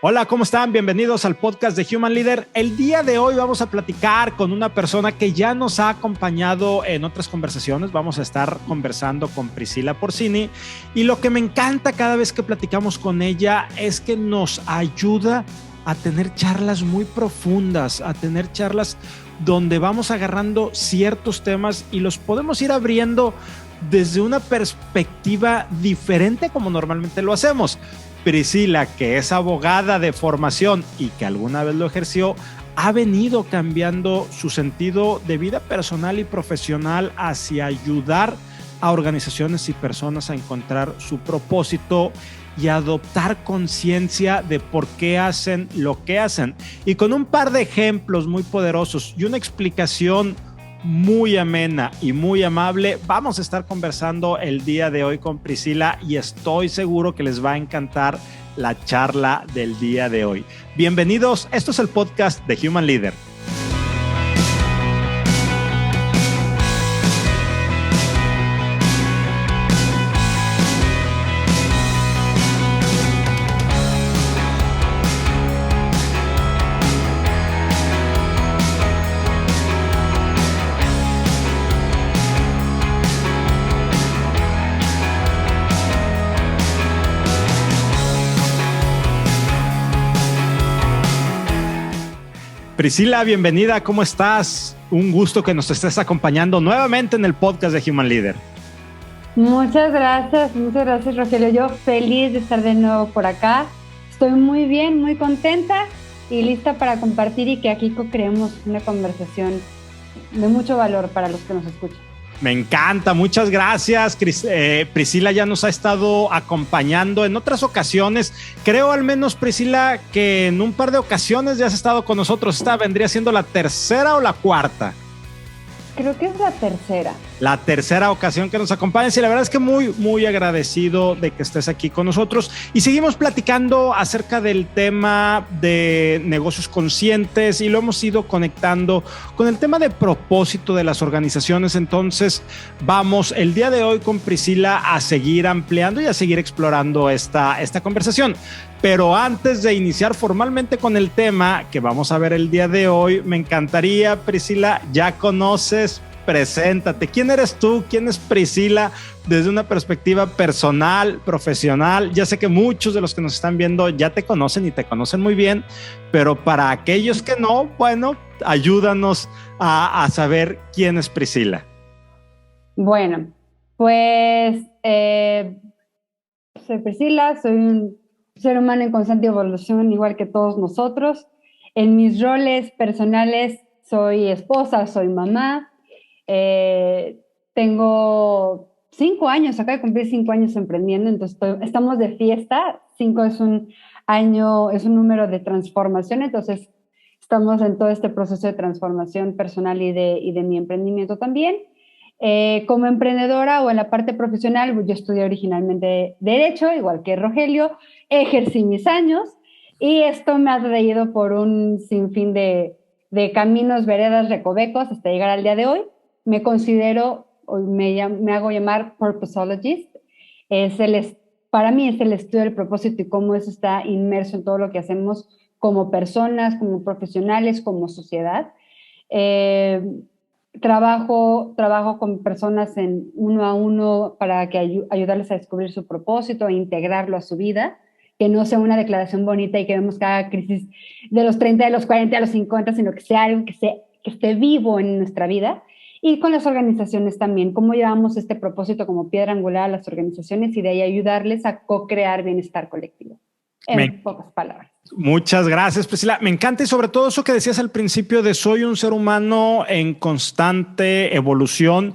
Hola, ¿cómo están? Bienvenidos al podcast de Human Leader. El día de hoy vamos a platicar con una persona que ya nos ha acompañado en otras conversaciones. Vamos a estar conversando con Priscila Porcini y lo que me encanta cada vez que platicamos con ella es que nos ayuda a tener charlas muy profundas, a tener charlas donde vamos agarrando ciertos temas y los podemos ir abriendo desde una perspectiva diferente como normalmente lo hacemos. Priscila, que es abogada de formación y que alguna vez lo ejerció, ha venido cambiando su sentido de vida personal y profesional hacia ayudar a organizaciones y personas a encontrar su propósito y adoptar conciencia de por qué hacen lo que hacen. Y con un par de ejemplos muy poderosos y una explicación muy amena y muy amable, vamos a estar conversando el día de hoy con Priscila y estoy seguro que les va a encantar la charla del día de hoy. Bienvenidos, esto es el podcast de Human Leader. Priscila, bienvenida, ¿cómo estás? Un gusto que nos estés acompañando nuevamente en el podcast de Human Leader. Muchas gracias, Rogelio. Yo feliz de estar de nuevo por acá. Estoy muy bien, muy contenta y lista para compartir y que aquí co-creemos una conversación de mucho valor para los que nos escuchan. Me encanta, muchas gracias. Priscila ya nos ha estado acompañando en otras ocasiones. Creo al menos, Priscila, que en un par de ocasiones ya has estado con nosotros. ¿Esta vendría siendo la tercera o la cuarta? Creo que es la tercera. La tercera ocasión que nos acompañas y la verdad es que muy agradecido de que estés aquí con nosotros y seguimos platicando acerca del tema de negocios conscientes y lo hemos ido conectando con el tema de propósito de las organizaciones. Entonces vamos el día de hoy con Priscila a seguir ampliando y a seguir explorando esta conversación. Pero antes de iniciar formalmente con el tema que vamos a ver el día de hoy, me encantaría, Priscila, ya conoces, preséntate. ¿Quién eres tú? ¿Quién es Priscila desde una perspectiva personal, profesional? Ya sé que muchos de los que nos están viendo ya te conocen y te conocen muy bien, pero para aquellos que no, bueno, ayúdanos a saber quién es Priscila. Bueno, pues soy Priscila, soy un ser humano en constante evolución, igual que todos nosotros. En mis roles personales soy esposa, soy mamá. Tengo 5 años, acabo de cumplir 5 años emprendiendo, entonces estamos de fiesta. 5 es un año, es un número de transformación, entonces estamos en todo este proceso de transformación personal y de mi emprendimiento también. Como emprendedora o en la parte profesional, yo estudié originalmente Derecho, igual que Rogelio, ejercí mis años y esto me ha traído por un sinfín de caminos, veredas, recovecos hasta llegar al día de hoy. Me considero, me hago llamar purposeologist. Para mí es el estudio del propósito y cómo eso está inmerso en todo lo que hacemos como personas, como profesionales, como sociedad. Trabajo con personas en uno a uno para que ayudarles a descubrir su propósito e integrarlo a su vida, que no sea una declaración bonita y que vemos cada crisis de los 30, de los 40, de los 50, sino que sea algo que esté vivo en nuestra vida. Y con las organizaciones también, cómo llevamos este propósito como piedra angular a las organizaciones y de ahí ayudarles a co-crear bienestar colectivo. En pocas palabras. Muchas gracias, Priscila. Me encanta y sobre todo eso que decías al principio de soy un ser humano en constante evolución.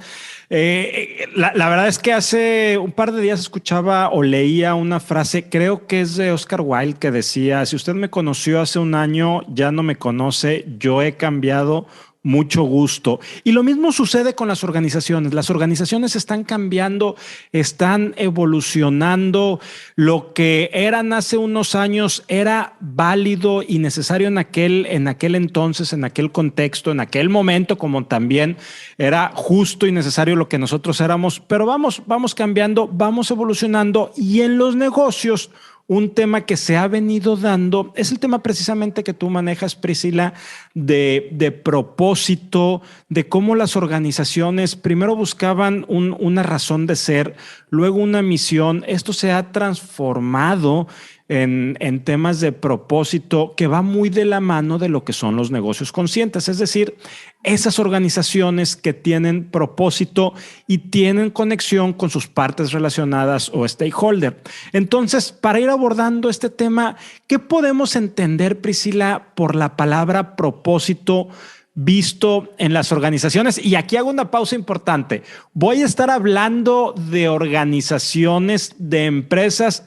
La verdad es que hace un par de días escuchaba o leía una frase, creo que es de Oscar Wilde, que decía, si usted me conoció hace un año, ya no me conoce, yo he cambiado. Mucho gusto. Y lo mismo sucede con las organizaciones. Las organizaciones están cambiando, están evolucionando. Lo que eran hace unos años era válido y necesario en aquel entonces, en aquel contexto, en aquel momento, como también era justo y necesario lo que nosotros éramos. Pero vamos cambiando, vamos evolucionando y en los negocios un tema que se ha venido dando es el tema precisamente que tú manejas, Priscila, de propósito, de cómo las organizaciones primero buscaban una razón de ser, luego una misión. Esto se ha transformado en temas de propósito que va muy de la mano de lo que son los negocios conscientes, es decir, esas organizaciones que tienen propósito y tienen conexión con sus partes relacionadas o stakeholder. Entonces, para ir abordando este tema, ¿qué podemos entender, Priscila, por la palabra propósito visto en las organizaciones? Y aquí hago una pausa importante. Voy a estar hablando de organizaciones, de empresas,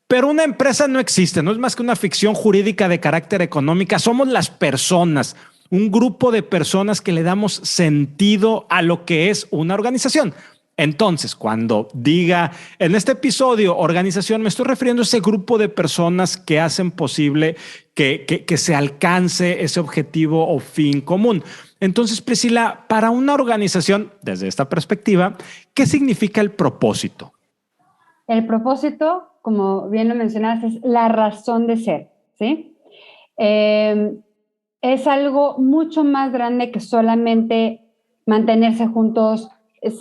pero una empresa no existe, no es más que una ficción jurídica de carácter económica. Somos las personas, un grupo de personas que le damos sentido a lo que es una organización. Entonces, cuando diga en este episodio organización, me estoy refiriendo a ese grupo de personas que hacen posible que se alcance ese objetivo o fin común. Entonces, Priscila, para una organización, desde esta perspectiva, ¿qué significa el propósito? El propósito, como bien lo mencionabas, es la razón de ser, ¿sí? Es algo mucho más grande que solamente mantenerse juntos,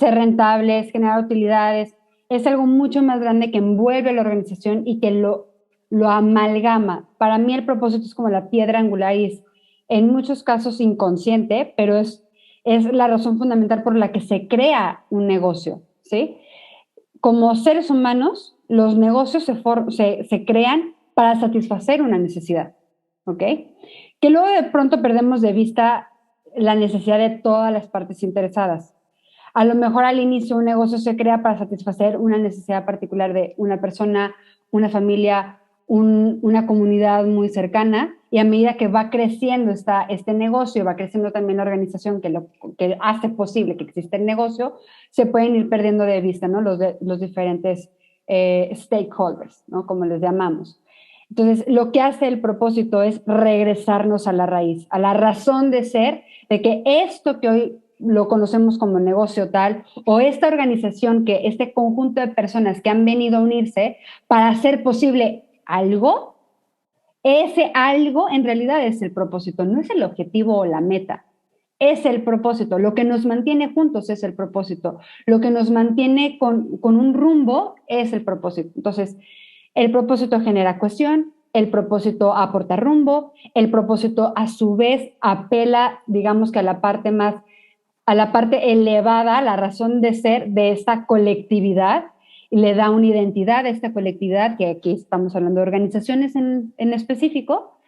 ser rentables, generar utilidades. Es algo mucho más grande que envuelve a la organización y que lo amalgama. Para mí el propósito es como la piedra angular y es en muchos casos inconsciente, pero es la razón fundamental por la que se crea un negocio, ¿sí? Como seres humanos, los negocios se crean para satisfacer una necesidad, ¿ok? Que luego de pronto perdemos de vista la necesidad de todas las partes interesadas. A lo mejor al inicio un negocio se crea para satisfacer una necesidad particular de una persona, una familia, una comunidad muy cercana, y a medida que va creciendo este negocio, va creciendo también la organización que hace posible que exista el negocio, se pueden ir perdiendo de vista, ¿no? Los diferentes stakeholders, ¿no? Como les llamamos. Entonces, lo que hace el propósito es regresarnos a la raíz, a la razón de ser, de que esto que hoy lo conocemos como negocio tal, o esta organización, este conjunto de personas que han venido a unirse para hacer posible algo, ese algo en realidad es el propósito, no es el objetivo o la meta, es el propósito. Lo que nos mantiene juntos es el propósito, lo que nos mantiene con un rumbo es el propósito. Entonces, el propósito genera cohesión, el propósito aporta rumbo, el propósito a su vez apela, digamos que a la parte elevada, la razón de ser de esta colectividad, y le da una identidad a esta colectividad, que aquí estamos hablando de organizaciones en específico,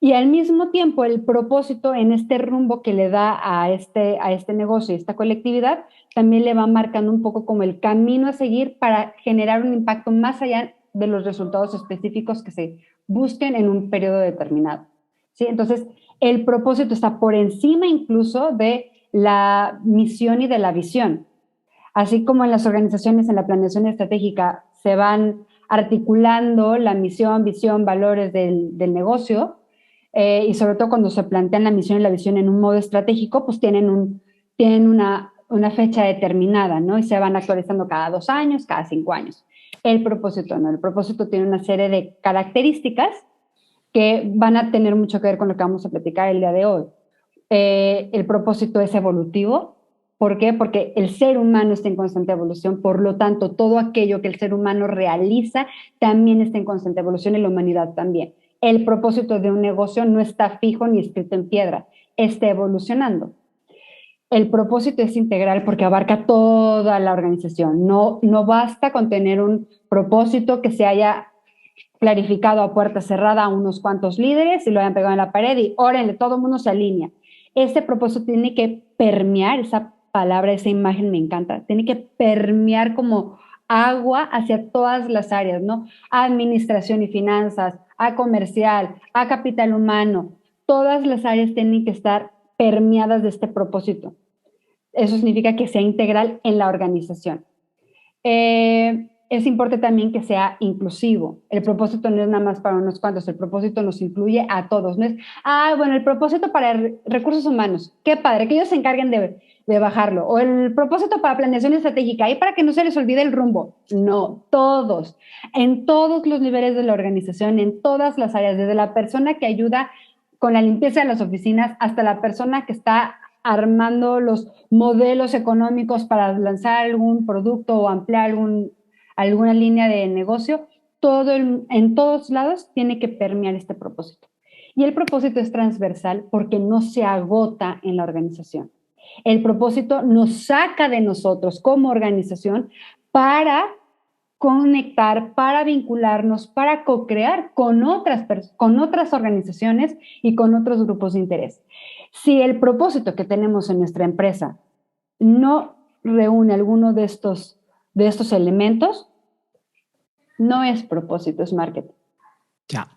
y al mismo tiempo el propósito en este rumbo que le da a este negocio y esta colectividad, también le va marcando un poco como el camino a seguir para generar un impacto más allá de los resultados específicos que se busquen en un periodo determinado, ¿sí? Entonces, el propósito está por encima incluso de la misión y de la visión. Así como en las organizaciones, en la planeación estratégica, se van articulando la misión, visión, valores del negocio, y sobre todo cuando se plantean la misión y la visión en un modo estratégico, pues tienen una fecha determinada, ¿no? Y se van actualizando cada 2 años, cada 5 años. El propósito no, el propósito tiene una serie de características que van a tener mucho que ver con lo que vamos a platicar el día de hoy. El propósito es evolutivo. ¿Por qué? Porque el ser humano está en constante evolución, por lo tanto, todo aquello que el ser humano realiza también está en constante evolución y la humanidad también. El propósito de un negocio no está fijo ni escrito en piedra, está evolucionando. El propósito es integral porque abarca toda la organización. No basta con tener un propósito que se haya clarificado a puerta cerrada a unos cuantos líderes y lo hayan pegado en la pared y órenle, todo el mundo se alinea. Este propósito tiene que permear, esa palabra, esa imagen me encanta, tiene que permear como agua hacia todas las áreas, ¿no? A administración y finanzas, a comercial, a capital humano, todas las áreas tienen que estar permeadas de este propósito. Eso significa que sea integral en la organización. Es importante también que sea inclusivo. El propósito no es nada más para unos cuantos, el propósito nos incluye a todos. No es, bueno, el propósito para recursos humanos, qué padre, que ellos se encarguen de bajarlo. O el propósito para planeación estratégica, y para que no se les olvide el rumbo. No, todos, en todos los niveles de la organización, en todas las áreas, desde la persona que ayuda con la limpieza de las oficinas hasta la persona que está armando los modelos económicos para lanzar algún producto o ampliar alguna línea de negocio, en todos lados tiene que permear este propósito. Y el propósito es transversal porque no se agota en la organización. El propósito nos saca de nosotros como organización para conectar, para vincularnos, para co-crear con otras organizaciones y con otros grupos de interés. Si el propósito que tenemos en nuestra empresa no reúne alguno de estos elementos, no es propósito, es marketing. Ya.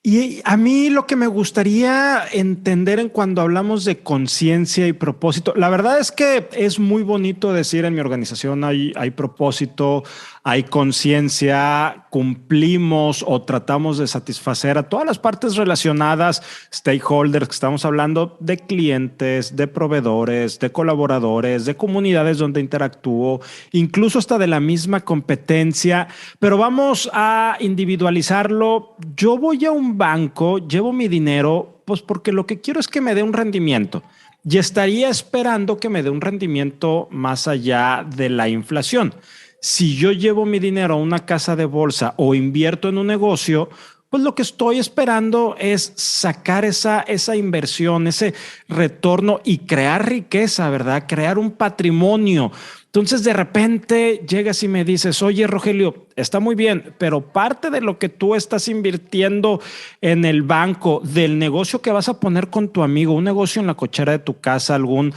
Y a mí lo que me gustaría entender en cuando hablamos de conciencia y propósito, la verdad es que es muy bonito decir en mi organización hay propósito, hay conciencia, cumplimos o tratamos de satisfacer a todas las partes relacionadas, stakeholders, que estamos hablando de clientes, de proveedores, de colaboradores, de comunidades donde interactúo, incluso hasta de la misma competencia, pero vamos a individualizarlo. Yo voy a un banco, llevo mi dinero, pues porque lo que quiero es que me dé un rendimiento y estaría esperando que me dé un rendimiento más allá de la inflación. Si yo llevo mi dinero a una casa de bolsa o invierto en un negocio, pues lo que estoy esperando es sacar esa inversión, ese retorno y crear riqueza, ¿verdad? Crear un patrimonio. Entonces de repente llegas y me dices, oye Rogelio, está muy bien, pero parte de lo que tú estás invirtiendo en el banco, del negocio que vas a poner con tu amigo, un negocio en la cochera de tu casa, algún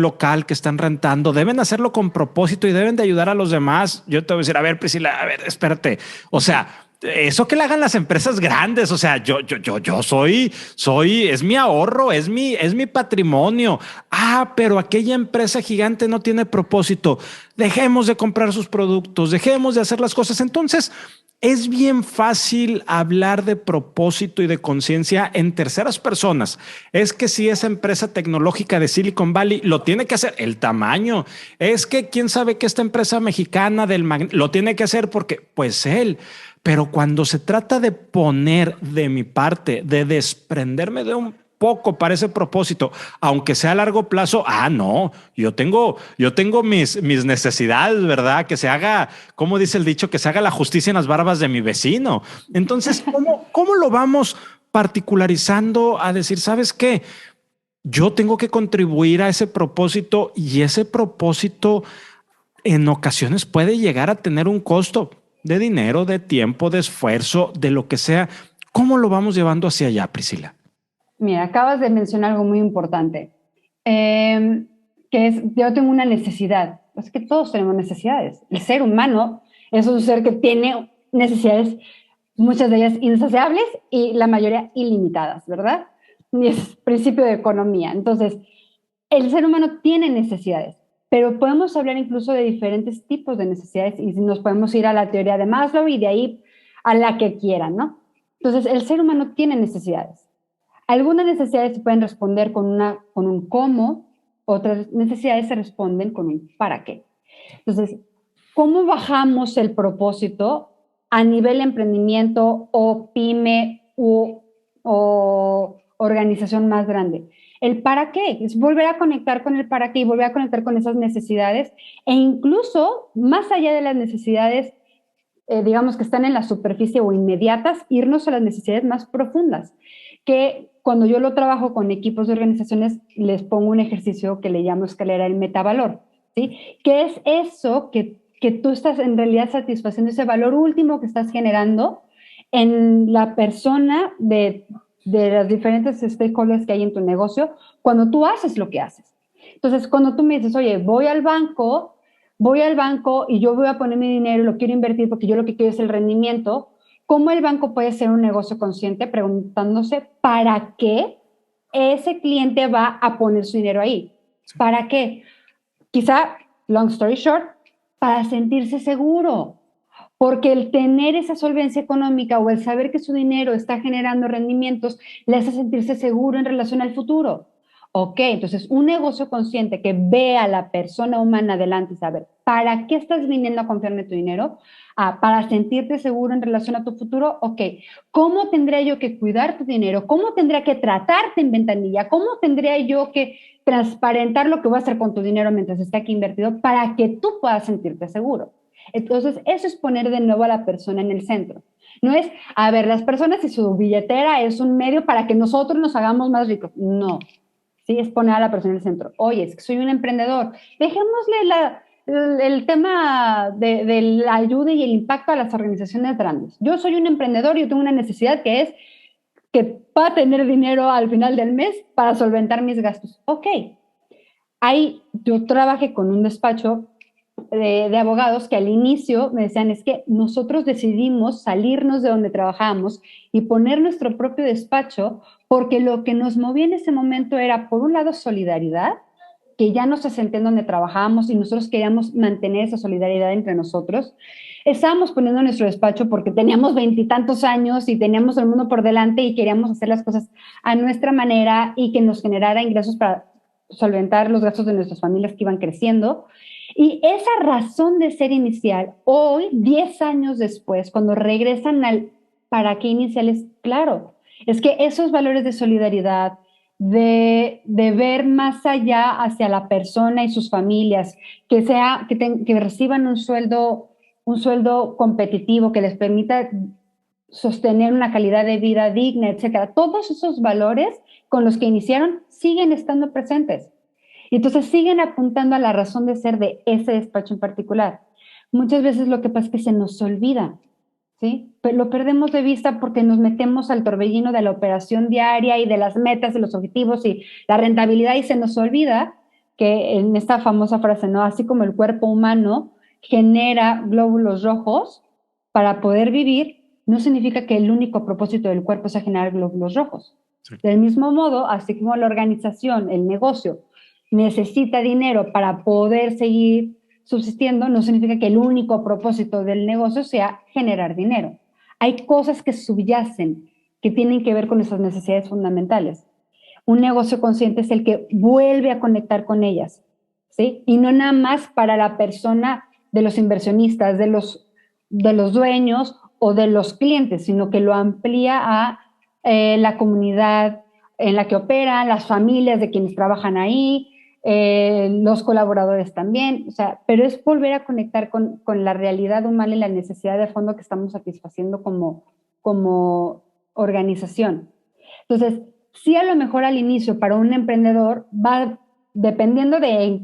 local que están rentando, deben hacerlo con propósito y deben de ayudar a los demás. Yo te voy a decir, a ver Priscila, a ver, espérate, o sea, eso que le hagan las empresas grandes, o sea, yo es mi ahorro, es mi patrimonio. Ah, pero aquella empresa gigante no tiene propósito. Dejemos de comprar sus productos, dejemos de hacer las cosas. Entonces, es bien fácil hablar de propósito y de conciencia en terceras personas. Es que si esa empresa tecnológica de Silicon Valley lo tiene que hacer, el tamaño. Es que quién sabe que esta empresa mexicana lo tiene que hacer porque, pues él. Pero cuando se trata de poner de mi parte, de desprenderme de un poco para ese propósito, aunque sea a largo plazo, no, yo tengo mis necesidades, ¿verdad? Que se haga, como dice el dicho, que se haga la justicia en las barbas de mi vecino. Entonces, ¿cómo lo vamos particularizando a decir, ¿sabes qué? Yo tengo que contribuir a ese propósito y ese propósito en ocasiones puede llegar a tener un costo de dinero, de tiempo, de esfuerzo, de lo que sea. ¿Cómo lo vamos llevando hacia allá, Priscila? Mira, acabas de mencionar algo muy importante, que es, yo tengo una necesidad. Es que todos tenemos necesidades. El ser humano es un ser que tiene necesidades, muchas de ellas insaciables y la mayoría ilimitadas, ¿verdad? Y es principio de economía. Entonces, el ser humano tiene necesidades, pero podemos hablar incluso de diferentes tipos de necesidades y nos podemos ir a la teoría de Maslow y de ahí a la que quieran, ¿no? Entonces, el ser humano tiene necesidades. Algunas necesidades se pueden responder con un cómo, otras necesidades se responden con un para qué. Entonces, ¿cómo bajamos el propósito a nivel emprendimiento o pyme o organización más grande? El para qué es volver a conectar con el para qué y volver a conectar con esas necesidades e incluso más allá de las necesidades, digamos que están en la superficie o inmediatas, irnos a las necesidades más profundas, que cuando yo lo trabajo con equipos de organizaciones les pongo un ejercicio que le llamo escalera del metavalor, ¿sí? ¿Qué es eso que tú estás en realidad satisfaciendo, ese valor último que estás generando en la persona de las diferentes stakeholders que hay en tu negocio cuando tú haces lo que haces? Entonces, cuando tú me dices, oye, voy al banco y yo voy a poner mi dinero y lo quiero invertir porque yo lo que quiero es el rendimiento, ¿cómo el banco puede ser un negocio consciente preguntándose para qué ese cliente va a poner su dinero ahí? ¿Para qué? Quizá, long story short, para sentirse seguro. Porque el tener esa solvencia económica o el saber que su dinero está generando rendimientos le hace sentirse seguro en relación al futuro. Ok, entonces un negocio consciente que ve a la persona humana adelante y saber, ¿para qué estás viniendo a confiar en tu dinero? Para sentirte seguro en relación a tu futuro. Ok, ¿cómo tendría yo que cuidar tu dinero? ¿Cómo tendría que tratarte en ventanilla? ¿Cómo tendría yo que transparentar lo que voy a hacer con tu dinero mientras esté aquí invertido para que tú puedas sentirte seguro? Entonces, eso es poner de nuevo a la persona en el centro. No es, a ver, las personas y su billetera es un medio para que nosotros nos hagamos más ricos. No, sí, es poner a la persona en el centro. Oye, es que soy un emprendedor. Dejémosle el tema de la ayuda y el impacto a las organizaciones grandes. Yo soy un emprendedor y yo tengo una necesidad que es que pueda tener dinero al final del mes para solventar mis gastos. Ok, ahí yo trabajé con un despacho de abogados que al inicio me decían, es que nosotros decidimos salirnos de donde trabajábamos y poner nuestro propio despacho porque lo que nos movía en ese momento era, por un lado, solidaridad, que ya no se sentía en donde trabajábamos y nosotros queríamos mantener esa solidaridad entre nosotros. Estábamos poniendo nuestro despacho porque teníamos 20 y tantos años y teníamos el mundo por delante y queríamos hacer las cosas a nuestra manera y que nos generara ingresos para solventar los gastos de nuestras familias que iban creciendo. Y esa razón de ser inicial, hoy, 10 años después, cuando regresan al para qué inicial, es claro, es que esos valores de solidaridad, de ver más allá hacia la persona y sus familias, que reciban un sueldo competitivo que les permita sostener una calidad de vida digna, etcétera. Todos esos valores con los que iniciaron siguen estando presentes. Y entonces siguen apuntando a la razón de ser de ese despacho en particular. Muchas veces lo que pasa es que se nos olvida, ¿sí? Pero lo perdemos de vista porque nos metemos al torbellino de la operación diaria y de las metas, de los objetivos y la rentabilidad y se nos olvida que en esta famosa frase, ¿no? Así como el cuerpo humano genera glóbulos rojos para poder vivir, no significa que el único propósito del cuerpo sea generar glóbulos rojos. Sí. Del mismo modo, así como la organización, el negocio, necesita dinero para poder seguir subsistiendo, no significa que el único propósito del negocio sea generar dinero. Hay cosas que subyacen, que tienen que ver con esas necesidades fundamentales. Un negocio consciente es el que vuelve a conectar con ellas, ¿sí? Y no nada más para la persona de los inversionistas, de los dueños o de los clientes, sino que lo amplía a la comunidad en la que operan, las familias de quienes trabajan ahí, los colaboradores también, o sea, pero es volver a conectar con la realidad humana y la necesidad de fondo que estamos satisfaciendo como organización. Entonces, sí, a lo mejor al inicio para un emprendedor va dependiendo de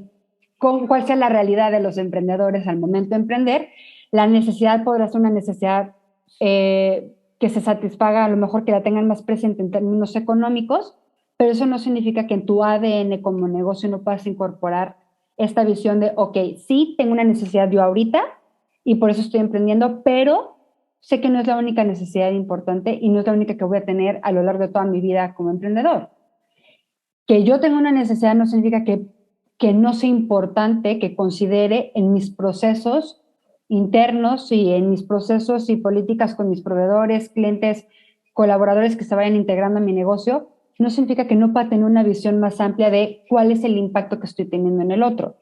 cuál sea la realidad de los emprendedores al momento de emprender, la necesidad podrá ser una necesidad que se satisfaga, a lo mejor que la tengan más presente en términos económicos, pero eso no significa que en tu ADN como negocio no puedas incorporar esta visión de, ok, sí, tengo una necesidad yo ahorita y por eso estoy emprendiendo, pero sé que no es la única necesidad importante y no es la única que voy a tener a lo largo de toda mi vida como emprendedor. Que yo tenga una necesidad no significa que no sea importante que considere en mis procesos internos y en mis procesos y políticas con mis proveedores, clientes, colaboradores que se vayan integrando en mi negocio, no significa que no pueda tener una visión más amplia de cuál es el impacto que estoy teniendo en el otro,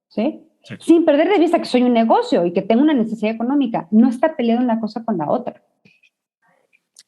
¿sí? Sí. Sin perder de vista que soy un negocio y que tengo una necesidad económica. No está peleada una cosa con la otra.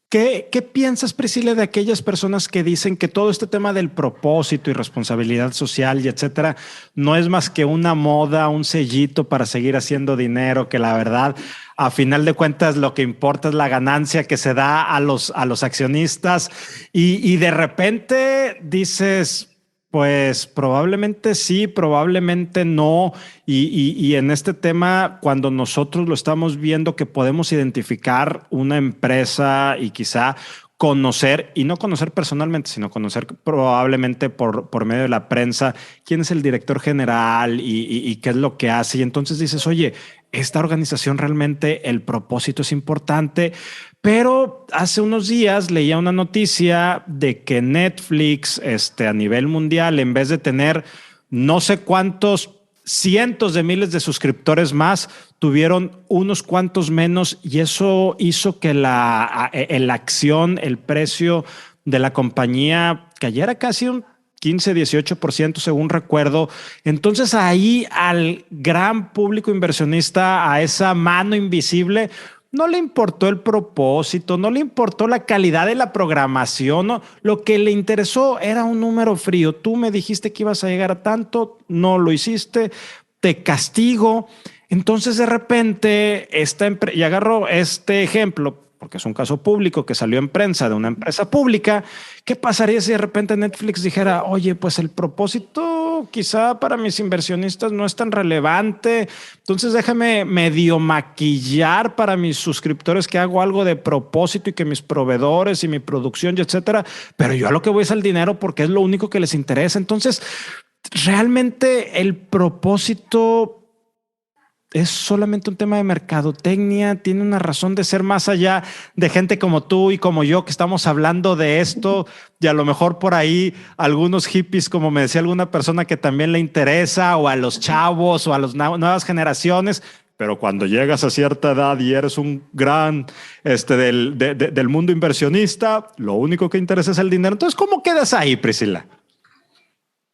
¿Qué piensas, Priscila, de aquellas personas que dicen que todo este tema del propósito y responsabilidad social y etcétera no es más que una moda, un sellito para seguir haciendo dinero, que la verdad, a final de cuentas, lo que importa es la ganancia que se da a los accionistas y de repente dices, pues probablemente sí, probablemente no. Y en este tema, cuando nosotros lo estamos viendo, que podemos identificar una empresa y quizá conocer, y no conocer personalmente, sino conocer probablemente por medio de la prensa, quién es el director general y qué es lo que hace. Y entonces dices, oye, esta organización realmente el propósito es importante. Pero hace unos días leía una noticia de que Netflix, a nivel mundial, en vez de tener no sé cuántos cientos de miles de suscriptores más, tuvieron unos cuantos menos y eso hizo que la acción, el precio de la compañía cayera casi un 15-18% según recuerdo. Entonces ahí al gran público inversionista, a esa mano invisible, no le importó el propósito, no le importó la calidad de la programación, no. Lo que le interesó era un número frío. Tú me dijiste que ibas a llegar a tanto, no lo hiciste, te castigo. Entonces de repente, y agarro este ejemplo, porque es un caso público que salió en prensa de una empresa pública. ¿Qué pasaría si de repente Netflix dijera, oye, pues el propósito quizá para mis inversionistas no es tan relevante, entonces déjame medio maquillar para mis suscriptores que hago algo de propósito y que mis proveedores y mi producción y etcétera, pero yo a lo que voy es al dinero porque es lo único que les interesa? Entonces, realmente el propósito es solamente un tema de mercadotecnia, tiene una razón de ser más allá de gente como tú y como yo que estamos hablando de esto, y a lo mejor por ahí algunos hippies, como me decía alguna persona que también le interesa, o a los chavos o a las nuevas generaciones. Pero cuando llegas a cierta edad y eres un gran del mundo inversionista, lo único que interesa es el dinero. Entonces, ¿cómo quedas ahí, Priscila?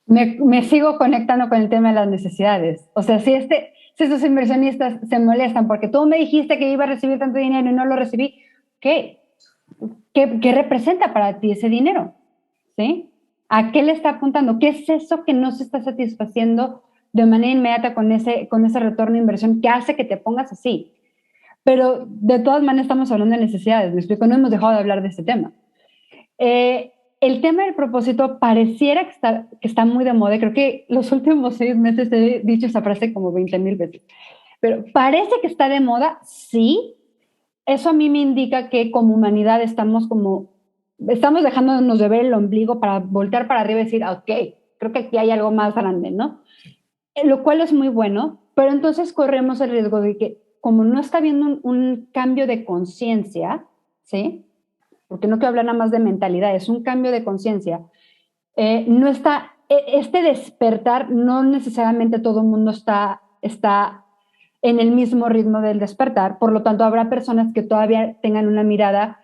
Me sigo conectando con el tema de las necesidades. O sea, si estos inversionistas se molestan porque tú me dijiste que iba a recibir tanto dinero y no lo recibí, ¿qué representa para ti ese dinero? ¿Sí? ¿A qué le está apuntando? ¿Qué es eso que no se está satisfaciendo de manera inmediata con ese retorno de inversión que hace que te pongas así? Pero de todas maneras estamos hablando de necesidades, me explico, no hemos dejado de hablar de este tema. El tema del propósito pareciera que está muy de moda. Creo que los últimos 6 meses he dicho esa frase como 20,000 veces. Pero parece que está de moda, sí. Eso a mí me indica que como humanidad estamos dejándonos de ver el ombligo para voltear para arriba y decir, ok, creo que aquí hay algo más grande, ¿no? Lo cual es muy bueno, pero entonces corremos el riesgo de que como no está habiendo un cambio de conciencia, ¿sí? Porque no quiero hablar nada más de mentalidad, es un cambio de conciencia. No está, este despertar, no necesariamente todo el mundo está en el mismo ritmo del despertar, por lo tanto habrá personas que todavía tengan una mirada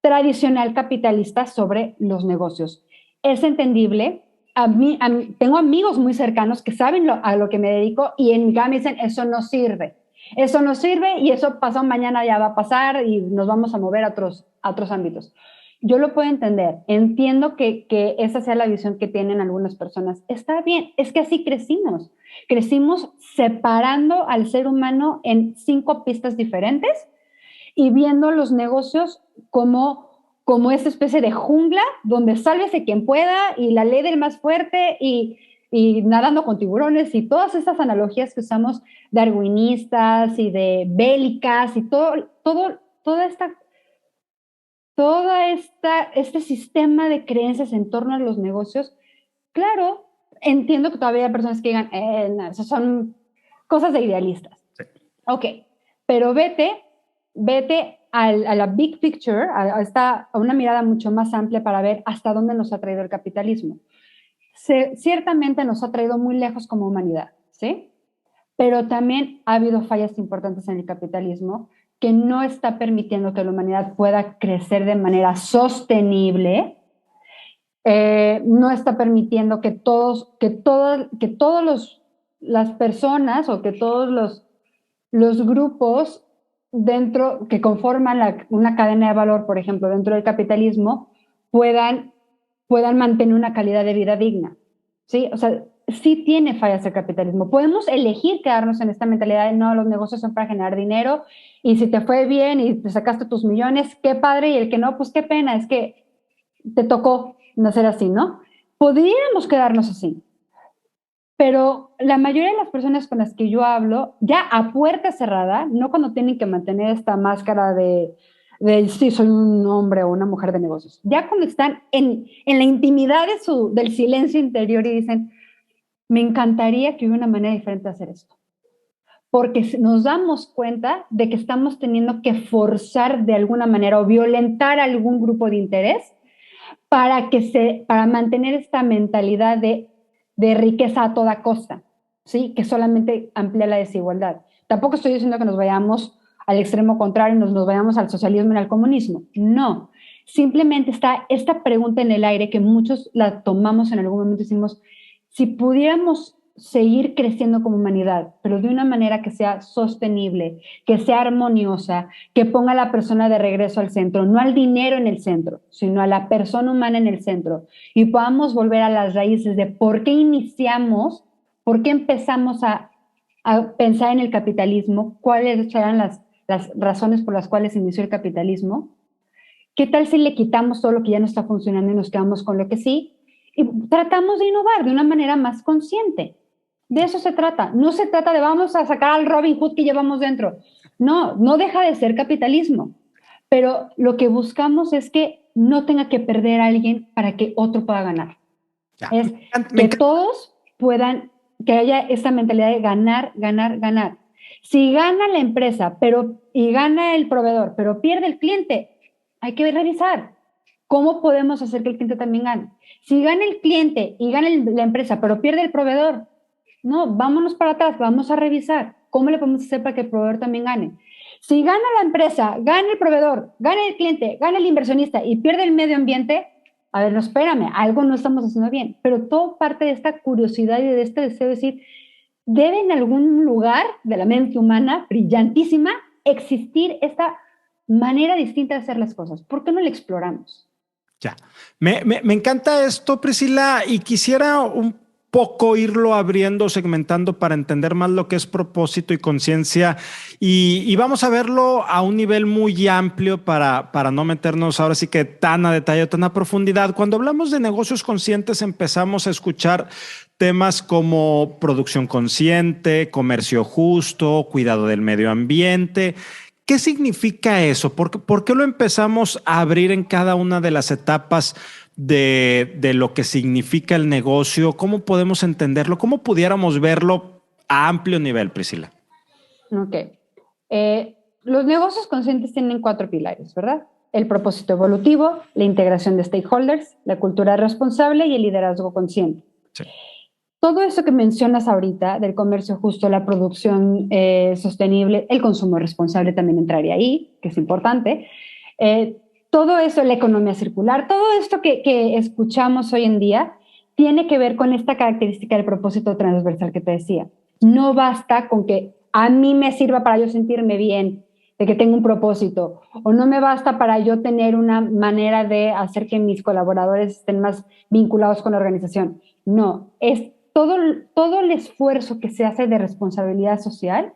tradicional capitalista sobre los negocios. Es entendible. Tengo amigos muy cercanos que saben a lo que me dedico y en mi casa me dicen, eso no sirve. Eso no sirve y eso pasó mañana, ya va a pasar y nos vamos a mover a otros ámbitos. Yo lo puedo entender, entiendo que esa sea la visión que tienen algunas personas. Está bien, es que así crecimos. Crecimos separando al ser humano en 5 pistas diferentes y viendo los negocios como esta especie de jungla donde sálvese quien pueda y la ley del más fuerte y nadando con tiburones y todas estas analogías que usamos darwinistas y de bélicas y todo este sistema de creencias en torno a los negocios. Claro, entiendo que todavía hay personas que digan, no, eso son cosas de idealistas. Sí. Ok, pero vete a la big picture, a una mirada mucho más amplia para ver hasta dónde nos ha traído el capitalismo. Ciertamente nos ha traído muy lejos como humanidad, ¿sí? Pero también ha habido fallas importantes en el capitalismo que no está permitiendo que la humanidad pueda crecer de manera sostenible, no está permitiendo que todas las personas o que todos los grupos dentro que conforman una cadena de valor, por ejemplo, dentro del capitalismo, puedan mantener una calidad de vida digna, ¿sí? O sea, sí tiene fallas el capitalismo. Podemos elegir quedarnos en esta mentalidad de no, los negocios son para generar dinero y si te fue bien y te sacaste tus millones, qué padre, y el que no, pues qué pena, es que te tocó nacer así, ¿no? Podríamos quedarnos así, pero la mayoría de las personas con las que yo hablo, ya a puerta cerrada, no cuando tienen que mantener esta máscara de sí, soy un hombre o una mujer de negocios, ya cuando están en la intimidad del silencio interior y dicen, me encantaría que hubiera una manera diferente de hacer esto. Porque nos damos cuenta de que estamos teniendo que forzar de alguna manera o violentar a algún grupo de interés para mantener esta mentalidad de riqueza a toda costa, ¿sí? Que solamente amplía la desigualdad. Tampoco estoy diciendo que nos vayamos al extremo contrario, nos vayamos al socialismo y al comunismo. No. Simplemente está esta pregunta en el aire que muchos la tomamos en algún momento y decimos, si pudiéramos seguir creciendo como humanidad, pero de una manera que sea sostenible, que sea armoniosa, que ponga a la persona de regreso al centro, no al dinero en el centro, sino a la persona humana en el centro, y podamos volver a las raíces de por qué iniciamos, por qué empezamos a pensar en el capitalismo, cuáles eran las razones por las cuales inició el capitalismo. ¿Qué tal si le quitamos todo lo que ya no está funcionando y nos quedamos con lo que sí? Y tratamos de innovar de una manera más consciente. De eso se trata. No se trata de vamos a sacar al Robin Hood que llevamos dentro. No, no deja de ser capitalismo. Pero lo que buscamos es que no tenga que perder a alguien para que otro pueda ganar. Ya. Es que todos puedan, que haya esta mentalidad de ganar, ganar, ganar. Si gana la empresa y gana el proveedor, pero pierde el cliente, hay que revisar cómo podemos hacer que el cliente también gane. Si gana el cliente y gana la empresa, pero pierde el proveedor, no, vámonos para atrás, vamos a revisar cómo le podemos hacer para que el proveedor también gane. Si gana la empresa, gana el proveedor, gana el cliente, gana el inversionista y pierde el medio ambiente, a ver, no, espérame, algo no estamos haciendo bien. Pero todo parte de esta curiosidad y de este deseo de decir, debe en algún lugar de la mente humana, brillantísima, existir esta manera distinta de hacer las cosas. ¿Por qué no la exploramos? Ya. Me encanta esto, Priscila, y quisiera un poco irlo abriendo, segmentando para entender más lo que es propósito y conciencia. Y vamos a verlo a un nivel muy amplio para no meternos ahora sí que tan a detalle, tan a profundidad. Cuando hablamos de negocios conscientes, empezamos a escuchar temas como producción consciente, comercio justo, cuidado del medio ambiente. ¿Qué significa eso? ¿Por qué lo empezamos a abrir en cada una de las etapas de lo que significa el negocio? ¿Cómo podemos entenderlo? ¿Cómo pudiéramos verlo a amplio nivel, Priscila? Ok. Los negocios conscientes tienen 4 pilares, ¿verdad? El propósito evolutivo, la integración de stakeholders, la cultura responsable y el liderazgo consciente. Sí. Todo eso que mencionas ahorita del comercio justo, la producción sostenible, el consumo responsable también entraría ahí, que es importante. Todo eso, la economía circular, todo esto que escuchamos hoy en día tiene que ver con esta característica del propósito transversal que te decía. No basta con que a mí me sirva para yo sentirme bien, de que tengo un propósito, o no me basta para yo tener una manera de hacer que mis colaboradores estén más vinculados con la organización. No, es todo el esfuerzo que se hace de responsabilidad social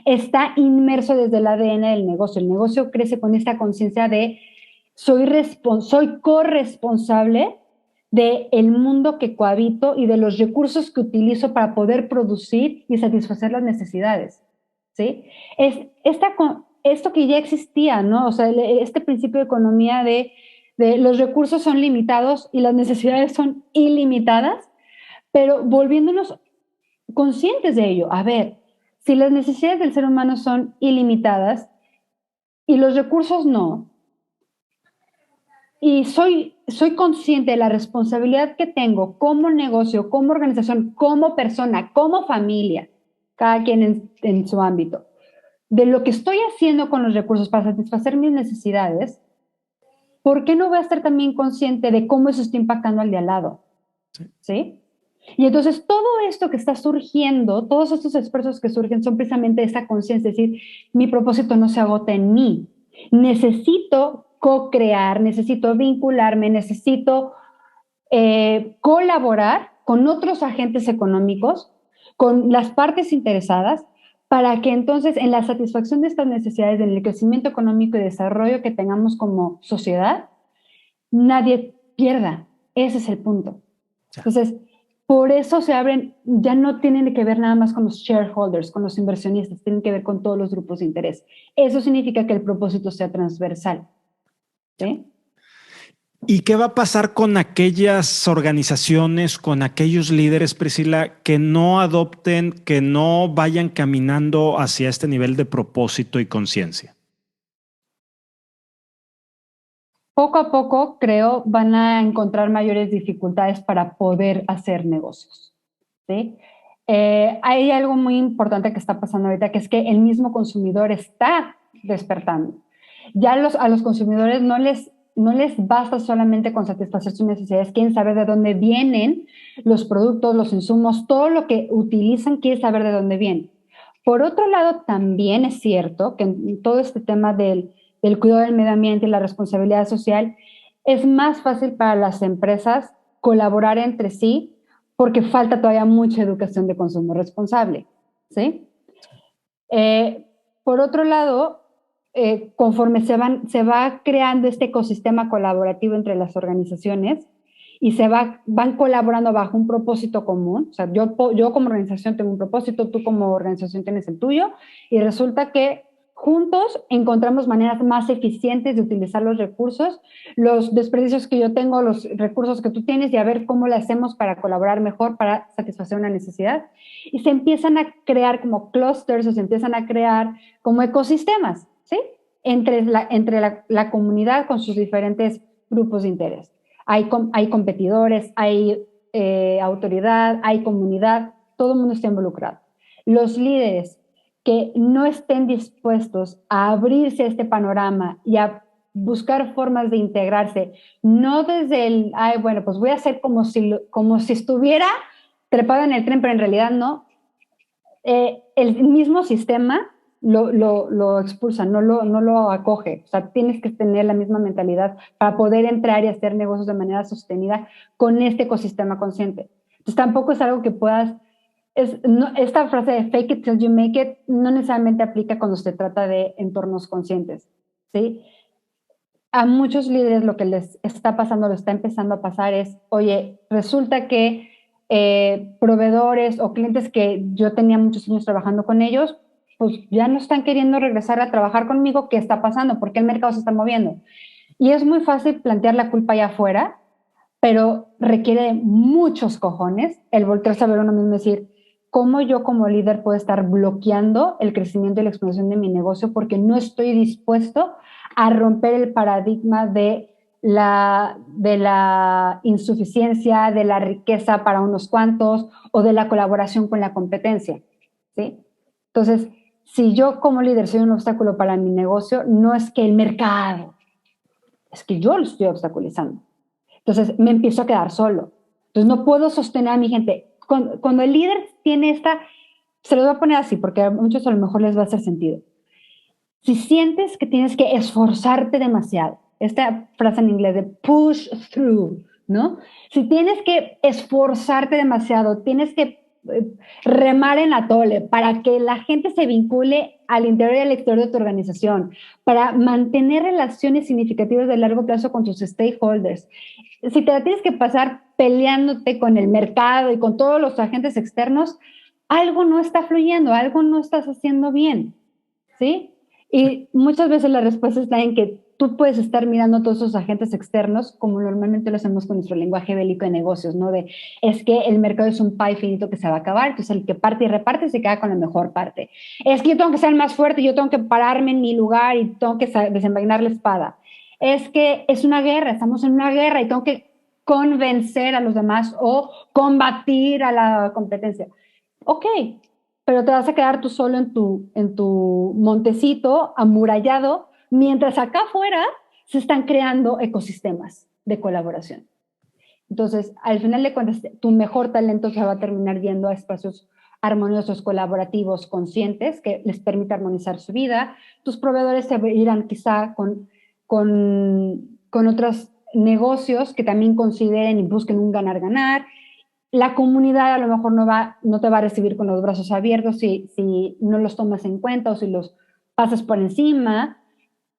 está inmerso desde el ADN del negocio. El negocio crece con esta conciencia de soy corresponsable del mundo que cohabito y de los recursos que utilizo para poder producir y satisfacer las necesidades. ¿Sí? Esto que ya existía, ¿no? O sea, este principio de economía de los recursos son limitados y las necesidades son ilimitadas, pero volviéndonos conscientes de ello. A ver, si las necesidades del ser humano son ilimitadas y los recursos no, y soy consciente de la responsabilidad que tengo como negocio, como organización, como persona, como familia, cada quien en su ámbito, de lo que estoy haciendo con los recursos para satisfacer mis necesidades, ¿por qué no voy a estar también consciente de cómo eso está impactando al de al lado? ¿Sí? Y entonces todo esto que está surgiendo, todos estos esfuerzos que surgen son precisamente esa conciencia, es decir, mi propósito no se agota en mí. Necesito co-crear, necesito vincularme, necesito colaborar con otros agentes económicos, con las partes interesadas, para que entonces en la satisfacción de estas necesidades, en el crecimiento económico y desarrollo que tengamos como sociedad, nadie pierda. Ese es el punto. Entonces, por eso se abren, ya no tienen que ver nada más con los shareholders, con los inversionistas, tienen que ver con todos los grupos de interés. Eso significa que el propósito sea transversal. ¿Sí? ¿Y qué va a pasar con aquellas organizaciones, con aquellos líderes, Priscila, que no adopten, que no vayan caminando hacia este nivel de propósito y conciencia? Poco a poco, creo, van a encontrar mayores dificultades para poder hacer negocios. ¿Sí? Hay algo muy importante que está pasando ahorita, que es que el mismo consumidor está despertando. Ya a los consumidores no les no les basta solamente con satisfacer sus necesidades, quieren saber de dónde vienen los productos, los insumos, todo lo que utilizan, quieren saber de dónde viene. Por otro lado, también es cierto que en todo este tema del cuidado del medio ambiente y la responsabilidad social, es más fácil para las empresas colaborar entre sí porque falta todavía mucha educación de consumo responsable, ¿sí? Por otro lado, conforme se va creando este ecosistema colaborativo entre las organizaciones y van colaborando bajo un propósito común, o sea, yo como organización tengo un propósito, tú como organización tienes el tuyo, y resulta que juntos encontramos maneras más eficientes de utilizar los recursos, los desperdicios que yo tengo, los recursos que tú tienes, y a ver cómo le hacemos para colaborar mejor, para satisfacer una necesidad. Y se empiezan a crear como clusters, o se empiezan a crear como ecosistemas, ¿sí? Entre la comunidad con sus diferentes grupos de interés. Hay competidores, hay autoridad, hay comunidad, todo el mundo está involucrado. Los líderes que no estén dispuestos a abrirse a este panorama y a buscar formas de integrarse, no desde bueno, pues voy a hacer como si estuviera trepado en el tren, pero en realidad no. El mismo sistema lo expulsa, no lo acoge. O sea, tienes que tener la misma mentalidad para poder entrar y hacer negocios de manera sostenida con este ecosistema consciente. Entonces, tampoco es algo que puedas... esta frase de fake it till you make it no necesariamente aplica cuando se trata de entornos conscientes, ¿sí? A muchos líderes lo que les está pasando, lo está empezando a pasar es, oye, resulta que proveedores o clientes que yo tenía muchos años trabajando con ellos, pues ya no están queriendo regresar a trabajar conmigo. ¿Qué está pasando? ¿Por qué el mercado se está moviendo? Y es muy fácil plantear la culpa allá afuera, pero requiere muchos cojones el voltearse a ver uno mismo y decir, ¿cómo yo como líder puedo estar bloqueando el crecimiento y la expansión de mi negocio porque no estoy dispuesto a romper el paradigma de la insuficiencia, de la riqueza para unos cuantos o de la colaboración con la competencia, ¿sí? Entonces, si yo como líder soy un obstáculo para mi negocio, no es que el mercado, es que yo lo estoy obstaculizando. Entonces, me empiezo a quedar solo. Entonces, no puedo sostener a mi gente. Cuando el líder tiene se lo voy a poner así, porque a muchos a lo mejor les va a hacer sentido. Si sientes que tienes que esforzarte demasiado, esta frase en inglés de push through, ¿no? Si tienes que esforzarte demasiado, tienes que remar en la tole para que la gente se vincule al interior y al exterior de tu organización, para mantener relaciones significativas de largo plazo con tus stakeholders. Si te la tienes que pasar peleándote con el mercado y con todos los agentes externos, algo no está fluyendo, algo no estás haciendo bien, ¿sí? Y muchas veces la respuesta está en que tú puedes estar mirando a todos esos agentes externos como normalmente lo hacemos con nuestro lenguaje bélico de negocios, ¿no? Es que el mercado es un pie finito que se va a acabar, entonces el que parte y reparte se queda con la mejor parte. Es que yo tengo que ser el más fuerte, yo tengo que pararme en mi lugar y tengo que desenvainar la espada. Es que es una guerra, estamos en una guerra y tengo que convencer a los demás o combatir a la competencia. Ok, pero te vas a quedar tú solo en tu montecito amurallado, mientras acá afuera se están creando ecosistemas de colaboración. Entonces, al final de cuentas, tu mejor talento se va a terminar yendo a espacios armoniosos, colaborativos, conscientes, que les permita armonizar su vida. Tus proveedores se irán quizá con otros negocios que también consideren y busquen un ganar-ganar. La comunidad a lo mejor no te va a recibir con los brazos abiertos si no los tomas en cuenta o si los pasas por encima.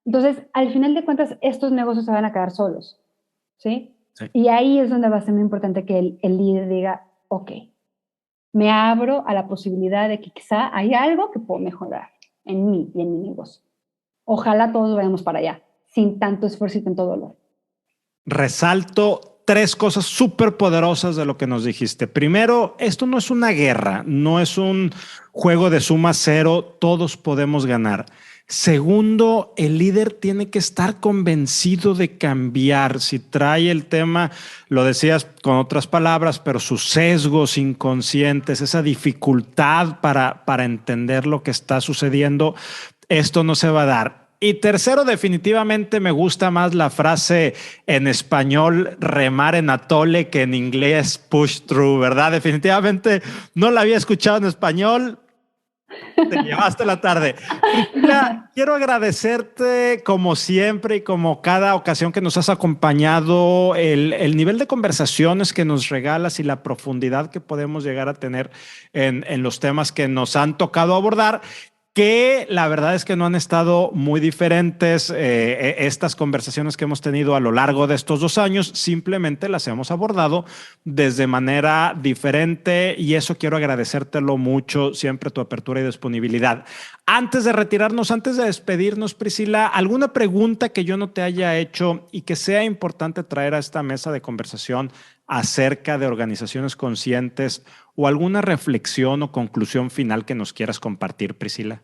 Entonces, al final de cuentas, estos negocios se van a quedar solos, ¿sí? Sí. Y ahí es donde va a ser muy importante que el líder diga, ok, me abro a la posibilidad de que quizá hay algo que puedo mejorar en mí y en mi negocio. Ojalá todos vayamos para allá, sin tanto esfuerzo y tanto dolor. Resalto 3 cosas súper poderosas de lo que nos dijiste. Primero, esto no es una guerra, no es un juego de suma cero, todos podemos ganar. Segundo, el líder tiene que estar convencido de cambiar. Si trae el tema, lo decías con otras palabras, pero sus sesgos inconscientes, esa dificultad para entender lo que está sucediendo, esto no se va a dar. Y tercero, definitivamente me gusta más la frase en español remar en atole que en inglés push through, ¿verdad? Definitivamente no la había escuchado en español. Te llevaste la tarde. Priscila, quiero agradecerte como siempre y como cada ocasión que nos has acompañado, el nivel de conversaciones que nos regalas y la profundidad que podemos llegar a tener en los temas que nos han tocado abordar, que la verdad es que no han estado muy diferentes. Estas conversaciones que hemos tenido a lo largo de estos 2 años simplemente las hemos abordado desde manera diferente y eso quiero agradecértelo mucho, siempre tu apertura y disponibilidad. Antes de retirarnos, antes de despedirnos, Priscila, ¿alguna pregunta que yo no te haya hecho y que sea importante traer a esta mesa de conversación acerca de organizaciones conscientes o alguna reflexión o conclusión final que nos quieras compartir, Priscila?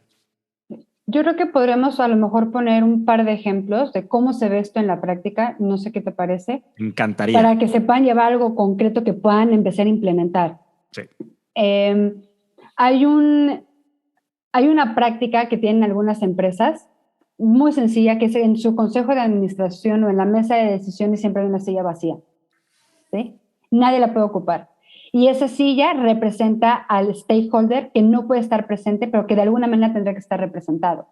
Yo creo que podremos a lo mejor poner un par de ejemplos de cómo se ve esto en la práctica, no sé qué te parece, Me encantaría. para que se puedan llevar algo concreto que puedan empezar a implementar. Sí. Hay una práctica que tienen algunas empresas muy sencilla, que es en su consejo de administración o en la mesa de decisiones siempre hay una silla vacía. ¿Sí? Nadie la puede ocupar. Y esa silla representa al stakeholder que no puede estar presente, pero que de alguna manera tendrá que estar representado.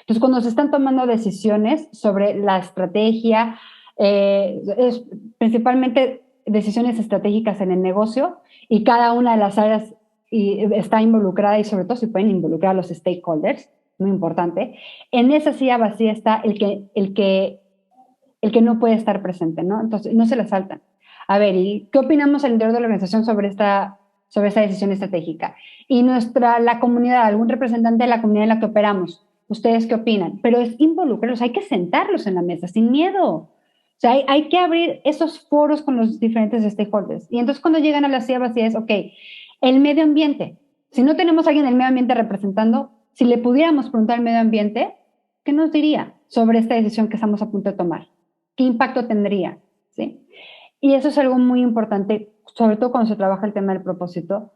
Entonces, cuando se están tomando decisiones sobre la estrategia, principalmente decisiones estratégicas en el negocio, y cada una de las áreas está involucrada, y sobre todo si pueden involucrar a los stakeholders, muy importante, en esa silla vacía está el que no puede estar presente, ¿no? Entonces, no se la saltan. A ver, ¿y qué opinamos al interior de la organización sobre esta decisión estratégica? Y la comunidad, algún representante de la comunidad en la que operamos, ¿ustedes qué opinan? Pero es involucrarlos, hay que sentarlos en la mesa sin miedo. O sea, hay que abrir esos foros con los diferentes stakeholders. Y entonces cuando llegan a la silla vacía es, ok, el medio ambiente. Si no tenemos a alguien del medio ambiente representando, si le pudiéramos preguntar al medio ambiente, ¿qué nos diría sobre esta decisión que estamos a punto de tomar? ¿Qué impacto tendría? ¿Sí? Y eso es algo muy importante, sobre todo cuando se trabaja el tema del propósito,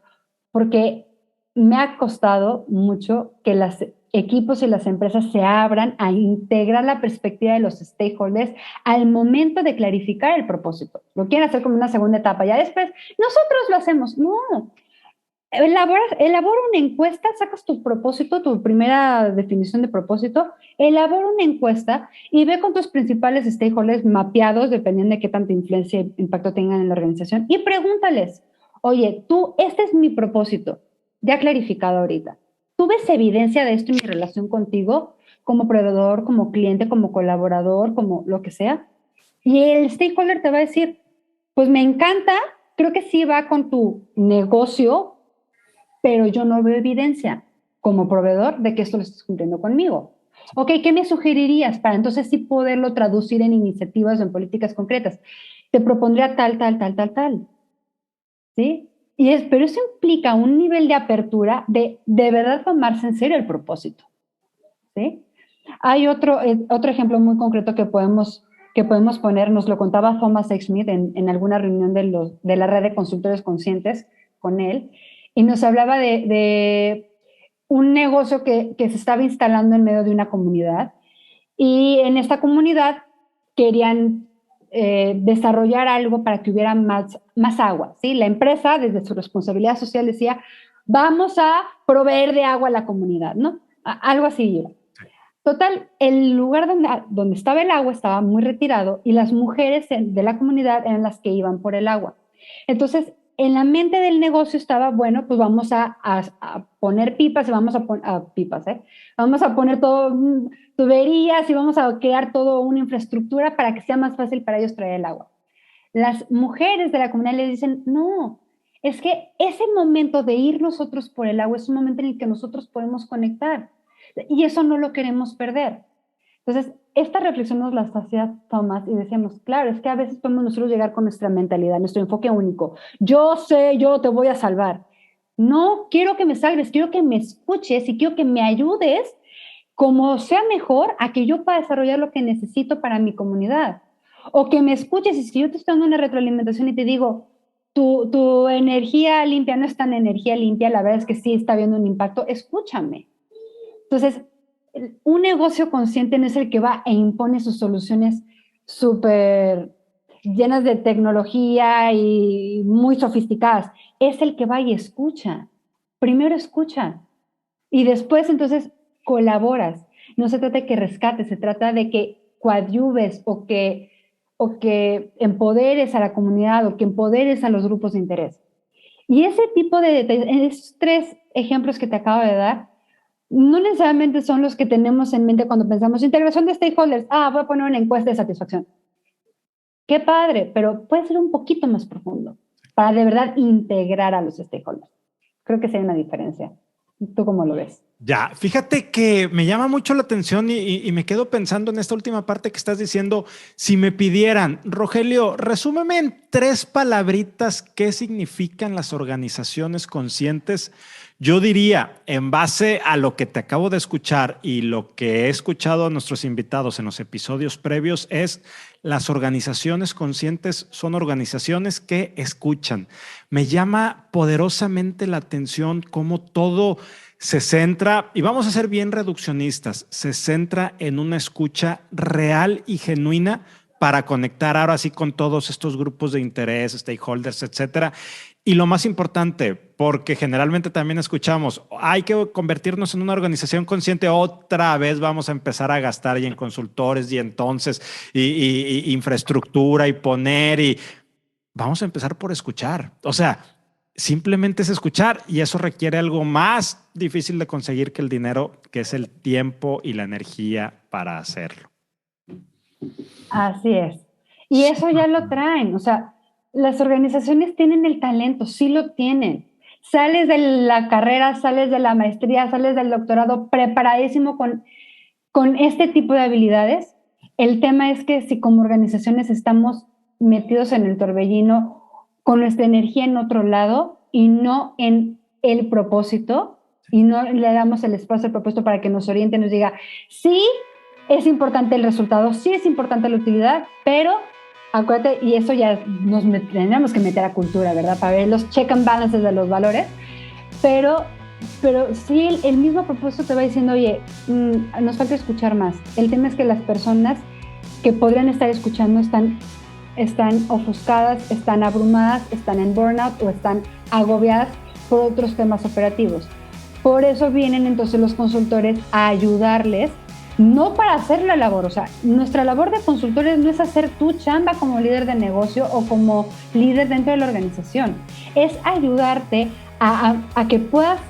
porque me ha costado mucho que los equipos y las empresas se abran a integrar la perspectiva de los stakeholders al momento de clarificar el propósito. Lo quieren hacer como una segunda etapa. Ya después, nosotros lo hacemos. No. Elabora una encuesta, sacas tu propósito, tu primera definición de propósito, elabora una encuesta y ve con tus principales stakeholders mapeados, dependiendo de qué tanta influencia e impacto tengan en la organización, y pregúntales, oye, este es mi propósito, ya clarificado ahorita. ¿Tú ves evidencia de esto en mi relación contigo, como proveedor, como cliente, como colaborador, como lo que sea? Y el stakeholder te va a decir, pues me encanta, creo que sí va con tu negocio, pero yo no veo evidencia como proveedor de que esto lo estés cumpliendo conmigo. Ok, ¿qué me sugerirías para entonces sí poderlo traducir en iniciativas o en políticas concretas? Te propondría tal, ¿sí? Pero eso implica un nivel de apertura de verdad tomarse en serio el propósito, ¿sí? Hay otro ejemplo muy concreto que podemos poner, nos lo contaba Thomas H. Smith en alguna reunión de la red de consultores conscientes con él, y nos hablaba de un negocio que se estaba instalando en medio de una comunidad, y en esta comunidad querían desarrollar algo para que hubiera más agua, ¿sí? La empresa, desde su responsabilidad social, decía, vamos a proveer de agua a la comunidad, ¿no? Algo así. Total, el lugar donde estaba el agua estaba muy retirado y las mujeres de la comunidad eran las que iban por el agua. Entonces, en la mente del negocio estaba, bueno, pues vamos a poner pipas y vamos a poner todo, tuberías, y vamos a crear toda una infraestructura para que sea más fácil para ellos traer el agua. Las mujeres de la comunidad les dicen, no, es que ese momento de ir nosotros por el agua es un momento en el que nosotros podemos conectar. Y eso no lo queremos perder. Entonces, esta reflexión nos la hacía Thomas y decíamos, claro, es que a veces podemos nosotros llegar con nuestra mentalidad, nuestro enfoque único. Yo sé, yo te voy a salvar. No quiero que me salves, quiero que me escuches y quiero que me ayudes como sea mejor a que yo pueda desarrollar lo que necesito para mi comunidad. O que me escuches, y si yo te estoy dando una retroalimentación y te digo, tu energía limpia no es tan energía limpia, la verdad es que sí está habiendo un impacto, escúchame. Entonces, un negocio consciente no es el que va e impone sus soluciones súper llenas de tecnología y muy sofisticadas. Es el que va y escucha. Primero escucha y después entonces colaboras. No se trata de que rescates, se trata de que coadyuves o que empoderes a la comunidad o que empoderes a los grupos de interés. Y ese tipo de detalles, esos 3 ejemplos que te acabo de dar, no necesariamente son los que tenemos en mente cuando pensamos integración de stakeholders. Voy a poner una encuesta de satisfacción. Qué padre, pero puede ser un poquito más profundo para de verdad integrar a los stakeholders. Creo que sí hay una diferencia. ¿Tú cómo lo ves? Ya, fíjate que me llama mucho la atención y me quedo pensando en esta última parte que estás diciendo. Si me pidieran, Rogelio, resúmeme en 3 palabritas qué significan las organizaciones conscientes, yo diría, en base a lo que te acabo de escuchar y lo que he escuchado a nuestros invitados en los episodios previos, es las organizaciones conscientes son organizaciones que escuchan. Me llama poderosamente la atención cómo todo se centra, y vamos a ser bien reduccionistas, se centra en una escucha real y genuina para conectar ahora sí con todos estos grupos de interés, stakeholders, etcétera. Y lo más importante, porque generalmente también escuchamos, hay que convertirnos en una organización consciente, otra vez vamos a empezar a gastar y en consultores y entonces y infraestructura y poner y vamos a empezar por escuchar. O sea, simplemente es escuchar y eso requiere algo más difícil de conseguir que el dinero, que es el tiempo y la energía para hacerlo. Así es. Y eso ya lo traen. O sea, las organizaciones tienen el talento, sí lo tienen. Sales de la carrera, sales de la maestría, sales del doctorado preparadísimo con este tipo de habilidades. El tema es que si como organizaciones estamos metidos en el torbellino con nuestra energía en otro lado y no en el propósito y no le damos el espacio al propósito para que nos oriente, nos diga, sí, es importante el resultado, sí es importante la utilidad, pero acuérdate, y eso ya tendríamos que meter a cultura, ¿verdad? Para ver los check and balances de los valores, pero sí el mismo propósito te va diciendo, oye, nos falta escuchar más. El tema es que las personas que podrían estar escuchando están ofuscadas, están abrumadas, están en burnout o están agobiadas por otros temas operativos. Por eso vienen entonces los consultores a ayudarles, no para hacer la labor, o sea, nuestra labor de consultores no es hacer tu chamba como líder de negocio o como líder dentro de la organización, es ayudarte a que puedas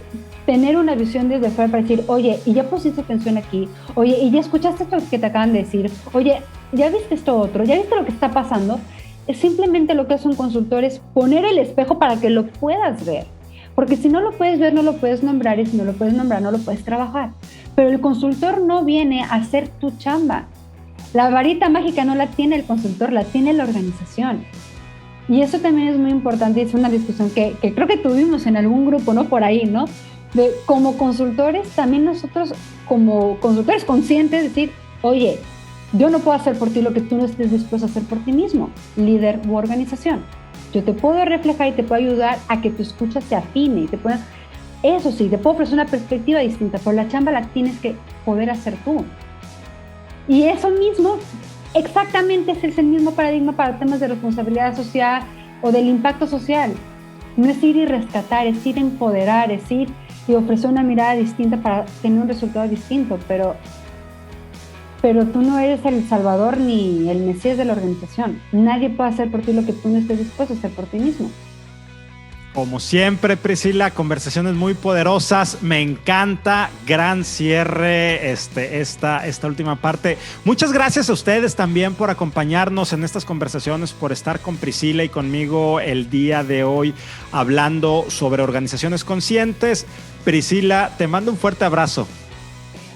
tener una visión desde fuera para decir, oye, y ya pusiste atención aquí, oye, y ya escuchaste esto que te acaban de decir, oye, ya viste esto otro, ya viste lo que está pasando. Es simplemente lo que hace un consultor es poner el espejo para que lo puedas ver, porque si no lo puedes ver, no lo puedes nombrar, y si no lo puedes nombrar, no lo puedes trabajar. Pero el consultor no viene a hacer tu chamba. La varita mágica no la tiene el consultor, la tiene la organización. Y eso también es muy importante, es una discusión que creo que tuvimos en algún grupo, ¿no? Por ahí, ¿no? De como consultores, también nosotros como consultores conscientes decir, oye, yo no puedo hacer por ti lo que tú no estés dispuesto a hacer por ti mismo, líder u organización. Yo te puedo reflejar y te puedo ayudar a que tu escucha se afine y te pueda... Eso sí, te puedo ofrecer una perspectiva distinta, pero la chamba la tienes que poder hacer tú. Y eso mismo, exactamente es el mismo paradigma para temas de responsabilidad social o del impacto social. No es ir y rescatar, es ir a empoderar, es ir y ofrecer una mirada distinta para tener un resultado distinto, pero tú no eres el salvador ni el mesías de la organización. Nadie puede hacer por ti lo que tú no estés dispuesto a hacer por ti mismo. Como siempre, Priscila, conversaciones muy poderosas. Me encanta. Gran cierre esta última parte. Muchas gracias a ustedes también por acompañarnos en estas conversaciones, por estar con Priscila y conmigo el día de hoy hablando sobre organizaciones conscientes. Priscila, te mando un fuerte abrazo.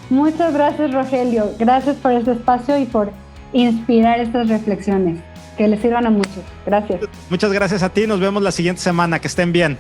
Muchas gracias, Rogelio. Gracias por este espacio y por inspirar estas reflexiones. Que les sirvan a muchos. Gracias. Muchas gracias a ti. Nos vemos la siguiente semana. Que estén bien.